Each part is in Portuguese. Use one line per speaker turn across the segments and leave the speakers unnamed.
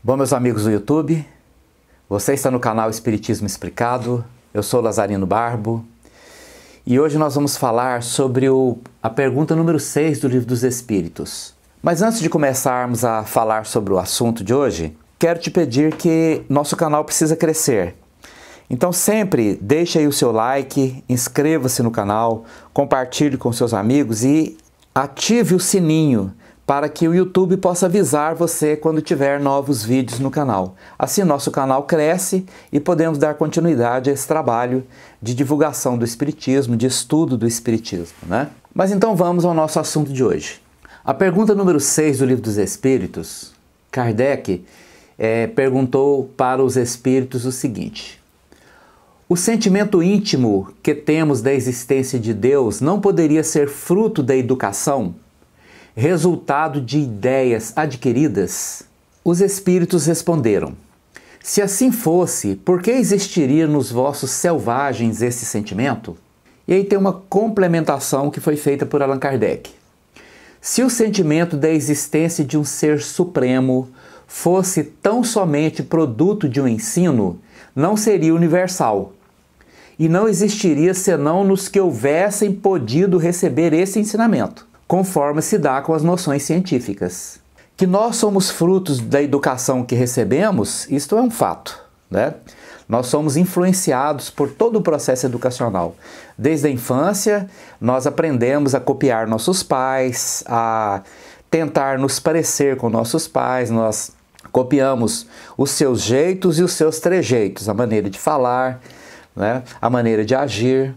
Bom, meus amigos do YouTube, você está no canal Espiritismo Explicado, eu sou Lazarino Barbo e hoje nós vamos falar sobre a pergunta número 6 do Livro dos Espíritos. Mas antes de começarmos a falar sobre o assunto de hoje, quero te pedir que nosso canal precisa crescer. Então sempre deixe aí o seu like, inscreva-se no canal, compartilhe com seus amigos e ative o sininho para que o YouTube possa avisar você quando tiver novos vídeos no canal. Assim nosso canal cresce e podemos dar continuidade a esse trabalho de divulgação do Espiritismo, de estudo do Espiritismo, né? Mas então vamos ao nosso assunto de hoje. A pergunta número 6 do Livro dos Espíritos, Kardec perguntou para os Espíritos o seguinte: o sentimento íntimo que temos da existência de Deus não poderia ser fruto da educação? Resultado de ideias adquiridas? Os espíritos responderam: se assim fosse, por que existiria nos vossos selvagens esse sentimento? E aí tem uma complementação que foi feita por Allan Kardec. Se o sentimento da existência de um ser supremo fosse tão somente produto de um ensino, não seria universal, e não existiria senão nos que houvessem podido receber esse ensinamento, conforme se dá com as noções científicas. Que nós somos frutos da educação que recebemos, isto é um fato, né? Nós somos influenciados por todo o processo educacional. Desde a infância, nós aprendemos a copiar nossos pais, a tentar nos parecer com nossos pais, nós copiamos os seus jeitos e os seus trejeitos, a maneira de falar, né? A maneira de agir.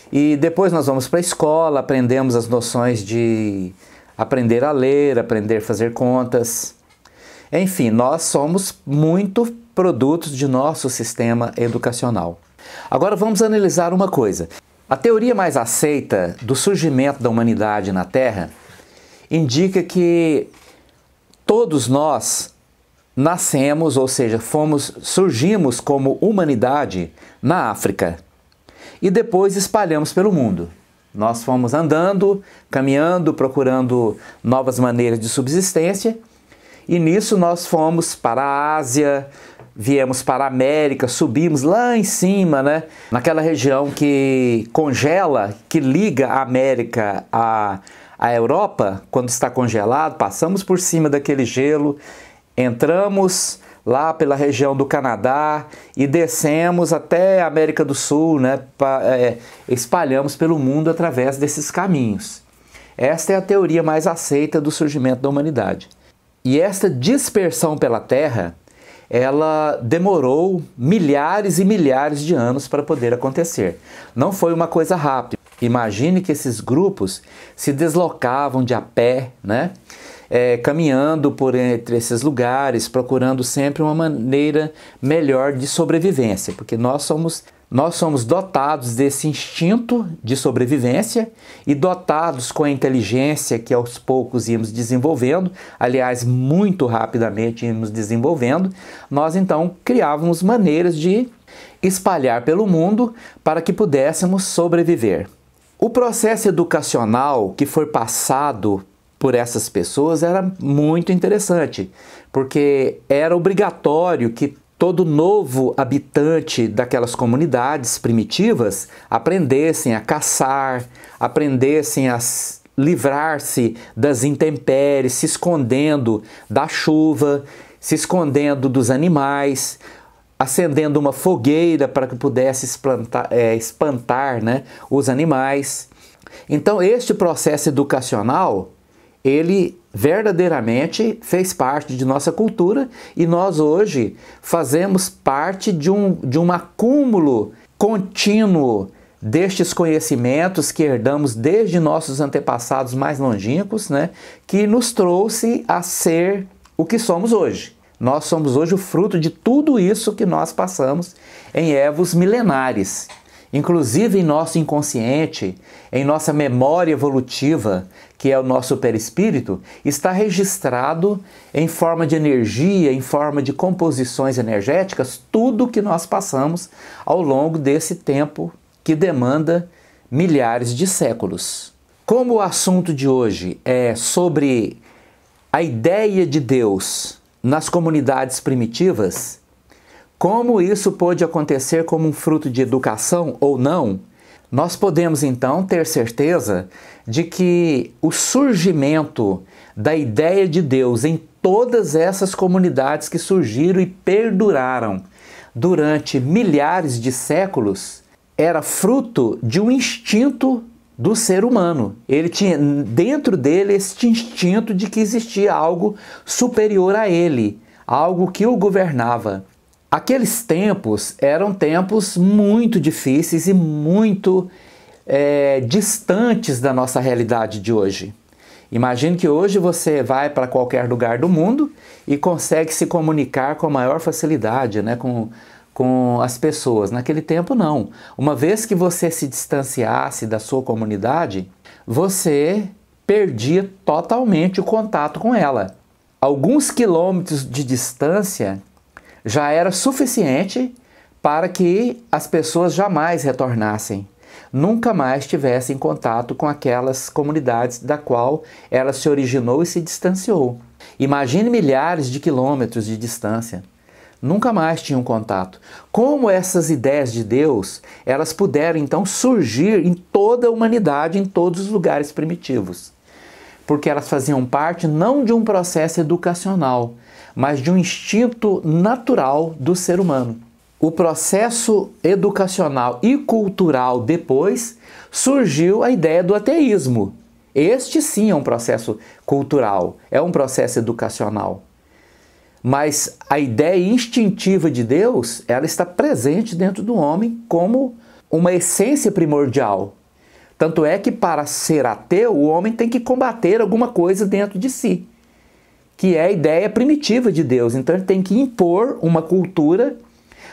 E depois nós vamos para a escola, aprendemos as noções de aprender a ler, aprender a fazer contas. Enfim, nós somos muito produtos de nosso sistema educacional. Agora vamos analisar uma coisa. A teoria mais aceita do surgimento da humanidade na Terra indica que todos nós nascemos, ou seja, surgimos como humanidade na África. E depois espalhamos pelo mundo. Nós fomos andando, caminhando, procurando novas maneiras de subsistência, e nisso nós fomos para a Ásia, viemos para a América, subimos lá em cima, né? Naquela região que congela, que liga a América à Europa, quando está congelado, passamos por cima daquele gelo, entramos lá pela região do Canadá e descemos até a América do Sul, né? Espalhamos pelo mundo através desses caminhos. Esta é a teoria mais aceita do surgimento da humanidade. E esta dispersão pela Terra, ela demorou milhares e milhares de anos para poder acontecer. Não foi uma coisa rápida. Imagine que esses grupos se deslocavam de a pé, né? Caminhando por entre esses lugares, procurando sempre uma maneira melhor de sobrevivência, porque nós somos dotados desse instinto de sobrevivência e dotados com a inteligência que aos poucos íamos desenvolvendo, aliás, muito rapidamente íamos desenvolvendo, nós então criávamos maneiras de espalhar pelo mundo para que pudéssemos sobreviver. O processo educacional que foi passado por essas pessoas era muito interessante, porque era obrigatório que todo novo habitante daquelas comunidades primitivas aprendessem a caçar, aprendessem a livrar-se das intempéries, se escondendo da chuva, se escondendo dos animais, acendendo uma fogueira para que pudesse espantar, né, os animais. Então este processo educacional, ele verdadeiramente fez parte de nossa cultura e nós hoje fazemos parte de um acúmulo contínuo destes conhecimentos que herdamos desde nossos antepassados mais longínquos, né, que nos trouxe a ser o que somos hoje. Nós somos hoje o fruto de tudo isso que nós passamos em évos milenares. Inclusive em nosso inconsciente, em nossa memória evolutiva, que é o nosso perispírito, está registrado em forma de energia, em forma de composições energéticas, tudo que nós passamos ao longo desse tempo que demanda milhares de séculos. Como o assunto de hoje é sobre a ideia de Deus nas comunidades primitivas, como isso pôde acontecer como um fruto de educação ou não, nós podemos então ter certeza de que o surgimento da ideia de Deus em todas essas comunidades que surgiram e perduraram durante milhares de séculos era fruto de um instinto do ser humano. Ele tinha dentro dele este instinto de que existia algo superior a ele, algo que o governava. Aqueles tempos eram tempos muito difíceis e muito distantes da nossa realidade de hoje. Imagine que hoje você vai para qualquer lugar do mundo e consegue se comunicar com a maior facilidade, né, com as pessoas. Naquele tempo não. Uma vez que você se distanciasse da sua comunidade, você perdia totalmente o contato com ela. Alguns quilômetros de distância já era suficiente para que as pessoas jamais retornassem, nunca mais tivessem contato com aquelas comunidades da qual ela se originou e se distanciou. Imagine milhares de quilômetros de distância. Nunca mais tinham contato. Como essas ideias de Deus, elas puderam então surgir em toda a humanidade, em todos os lugares primitivos? Porque elas faziam parte não de um processo educacional, mas de um instinto natural do ser humano. O processo educacional e cultural depois surgiu a ideia do ateísmo. Este sim é um processo cultural, é um processo educacional. Mas a ideia instintiva de Deus, ela está presente dentro do homem como uma essência primordial. Tanto é que para ser ateu, o homem tem que combater alguma coisa dentro de si, que é a ideia primitiva de Deus. Então ele tem que impor uma cultura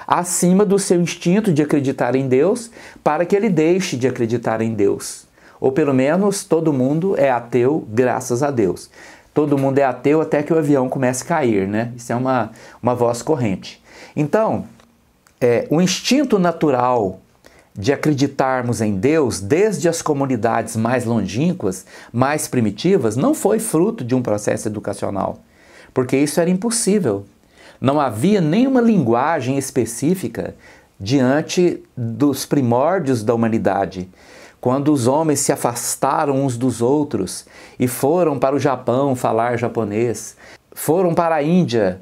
acima do seu instinto de acreditar em Deus, para que ele deixe de acreditar em Deus. Ou pelo menos todo mundo é ateu, graças a Deus. Todo mundo é ateu até que o avião comece a cair, né? Isso é uma voz corrente. Então, o instinto natural de acreditarmos em Deus, desde as comunidades mais longínquas, mais primitivas, não foi fruto de um processo educacional, porque isso era impossível. Não havia nenhuma linguagem específica diante dos primórdios da humanidade. Quando os homens se afastaram uns dos outros e foram para o Japão falar japonês, foram para a Índia,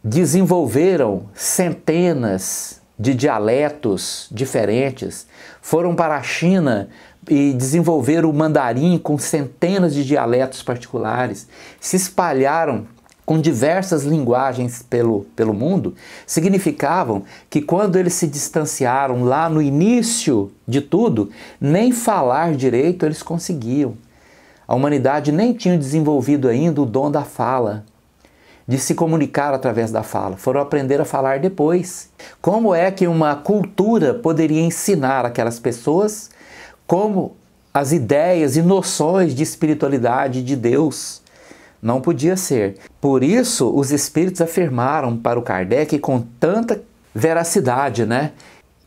desenvolveram centenas de dialetos diferentes, foram para a China e desenvolveram o mandarim com centenas de dialetos particulares, se espalharam com diversas linguagens pelo mundo, significavam que quando eles se distanciaram lá no início de tudo, nem falar direito eles conseguiam. A humanidade nem tinha desenvolvido ainda o dom da fala, de se comunicar através da fala. Foram aprender a falar depois. Como é que uma cultura poderia ensinar aquelas pessoas como as ideias e noções de espiritualidade de Deus? Não podia ser. Por isso, os espíritos afirmaram para o Kardec com tanta veracidade, né?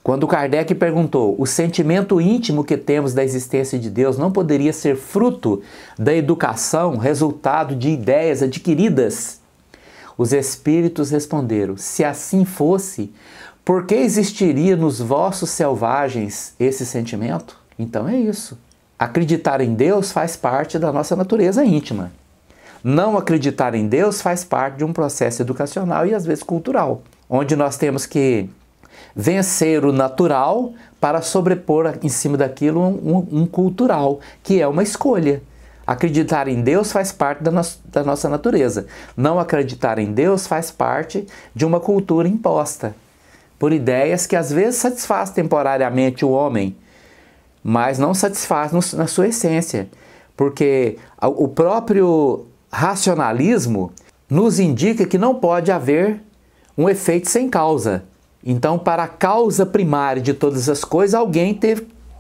Quando Kardec perguntou, o sentimento íntimo que temos da existência de Deus não poderia ser fruto da educação, resultado de ideias adquiridas? Os espíritos responderam, se assim fosse, por que existiria nos vossos selvagens esse sentimento? Então é isso. Acreditar em Deus faz parte da nossa natureza íntima. Não acreditar em Deus faz parte de um processo educacional e às vezes cultural, onde nós temos que vencer o natural para sobrepor em cima daquilo um cultural, que é uma escolha. Acreditar em Deus faz parte da nossa natureza. Não acreditar em Deus faz parte de uma cultura imposta por ideias que às vezes satisfaz temporariamente o homem, mas não satisfaz na sua essência, porque o próprio racionalismo nos indica que não pode haver um efeito sem causa. Então, para a causa primária de todas as coisas, alguém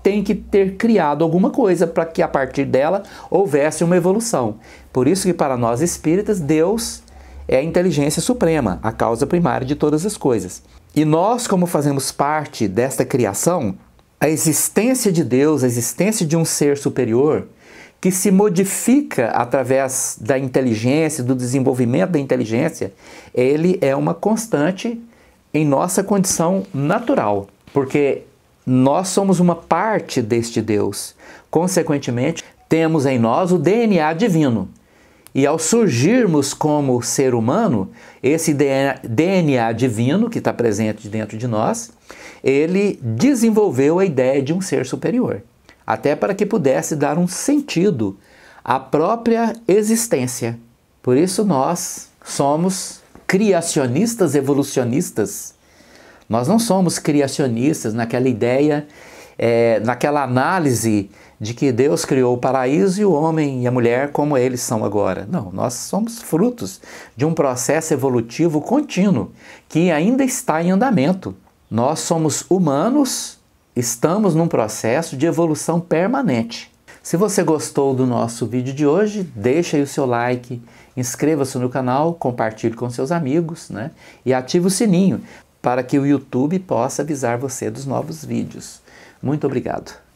tem que ter criado alguma coisa para que a partir dela houvesse uma evolução. Por isso que para nós espíritas, Deus é a inteligência suprema, a causa primária de todas as coisas. E nós, como fazemos parte desta criação, a existência de Deus, a existência de um ser superior, que se modifica através da inteligência, do desenvolvimento da inteligência, ele é uma constante em nossa condição natural, porque nós somos uma parte deste Deus. Consequentemente, temos em nós o DNA divino. E ao surgirmos como ser humano, esse DNA divino que está presente dentro de nós, ele desenvolveu a ideia de um ser superior, até para que pudesse dar um sentido à própria existência. Por isso nós somos criacionistas evolucionistas. Nós não somos criacionistas naquela ideia, naquela análise de que Deus criou o paraíso e o homem e a mulher como eles são agora. Não, nós somos frutos de um processo evolutivo contínuo que ainda está em andamento. Nós somos humanos, estamos num processo de evolução permanente. Se você gostou do nosso vídeo de hoje, deixa aí o seu like, inscreva-se no canal, compartilhe com seus amigos, né? E ative o sininho para que o YouTube possa avisar você dos novos vídeos. Muito obrigado.